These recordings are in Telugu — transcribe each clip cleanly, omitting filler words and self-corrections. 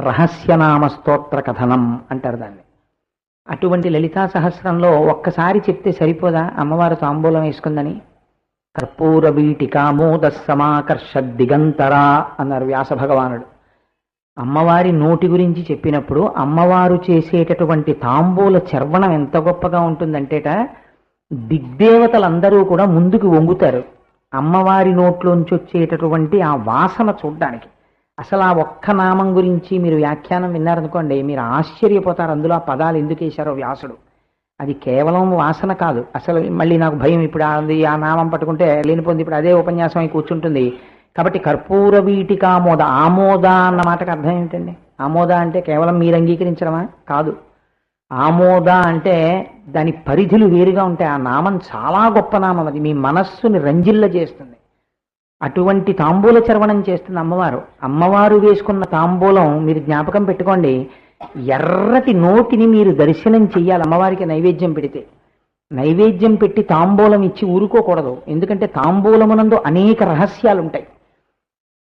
రహస్యనామ స్తోత్ర కథనం అంటారు దాన్ని. అటువంటి లలితా సహస్రంలో ఒక్కసారి చెప్తే సరిపోదా అమ్మవారు తాంబూలం వేసుకుందని? కర్పూర వీటికామోద సమాకర్ష దిగంతరా అన్నారు వ్యాస భగవానుడు. అమ్మవారి నోటి గురించి చెప్పినప్పుడు అమ్మవారు చేసేటటువంటి తాంబూల చర్వణం ఎంత గొప్పగా ఉంటుందంటేట, దిగ్దేవతలందరూ కూడా ముందుకు వంగుతారు అమ్మవారి నోట్లోంచి వచ్చేటటువంటి ఆ వాసన చూడ్డానికి. అసలు ఆ ఒక్క నామం గురించి మీరు వ్యాఖ్యానం విన్నారనుకోండి, మీరు ఆశ్చర్యపోతారు అందులో ఆ పదాలు ఎందుకు వేశారో వ్యాసుడు. అది కేవలం వాసన కాదు. అసలు మళ్ళీ నాకు భయం, ఇప్పుడు అది ఆ నామం పట్టుకుంటే లేనిపోయింది, ఇప్పుడు అదే ఉపన్యాసం అయి కూర్చుంటుంది. కాబట్టి కర్పూర వీటికామోద, ఆమోద అన్న మాటకు అర్థం ఏమిటండి? ఆమోద అంటే కేవలం మీరు అంగీకరించడమా? కాదు. ఆమోద అంటే దాని పరిధులు వేరుగా ఉంటాయి. ఆ నామం చాలా గొప్ప నామం, అది మీ మనస్సుని రంజిల్ల చేస్తుంది. అటువంటి తాంబూల చర్వణం చేస్తుంది అమ్మవారు. అమ్మవారు వేసుకున్న తాంబూలం మీరు జ్ఞాపకం పెట్టుకోండి, ఎర్రటి నోటిని మీరు దర్శనం చెయ్యాలి అమ్మవారికి నైవేద్యం పెడితే. నైవేద్యం పెట్టి తాంబూలం ఇచ్చి ఊరుకోకూడదు, ఎందుకంటే తాంబూలమునందు అనేక రహస్యాలు ఉంటాయి.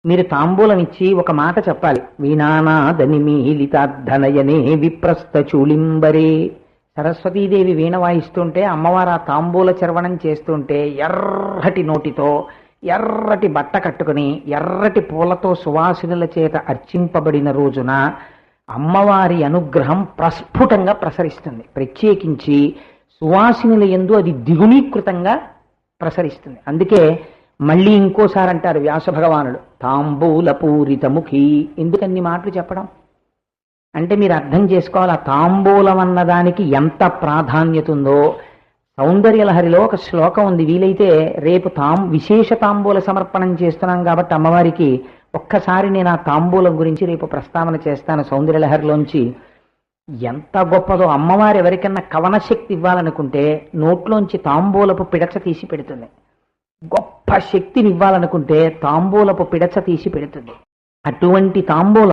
మీరు తాంబూలం ఇచ్చి ఒక మాట చెప్పాలి, వీణానాదని మీలితాధనయనే విప్రస్థ చూలింబరే. సరస్వతీదేవి వీణ వాయిస్తుంటే అమ్మవారు ఆ తాంబూల చర్వణం చేస్తుంటే ఎర్రటి నోటితో ఎర్రటి బట్ట కట్టుకుని ఎర్రటి పూలతో సువాసినుల చేత అర్చింపబడిన రోజున అమ్మవారి అనుగ్రహం ప్రస్ఫుటంగా ప్రసరిస్తుంది. ప్రత్యేకించి సువాసినుల యందు అది ద్విగుణీకృతంగా ప్రసరిస్తుంది. అందుకే మళ్ళీ ఇంకోసారి అంటారు వ్యాస భగవానుడు, తాంబూల పూరితముఖి. ఎందుకన్ని మాటలు చెప్పడం అంటే మీరు అర్థం చేసుకోవాలి, ఆ తాంబూలం అన్నదానికి ఎంత ప్రాధాన్యత ఉందో. సౌందర్యలహరిలో ఒక శ్లోకం ఉంది, వీలైతే రేపు విశేష తాంబూల సమర్పణం చేస్తున్నాం కాబట్టి అమ్మవారికి ఒక్కసారి నేను ఆ తాంబూలం గురించి రేపు ప్రస్తావన చేస్తాను. సౌందర్యలహరిలోంచి ఎంత గొప్పదో. అమ్మవారు ఎవరికన్నా కవన శక్తి ఇవ్వాలనుకుంటే నోట్లోంచి తాంబూలపు పిడచ తీసి పెడుతుంది. గొప్ప శక్తిని ఇవ్వాలనుకుంటే తాంబూలపు పిడచ తీసి పెడుతుంది. అటువంటి తాంబూలం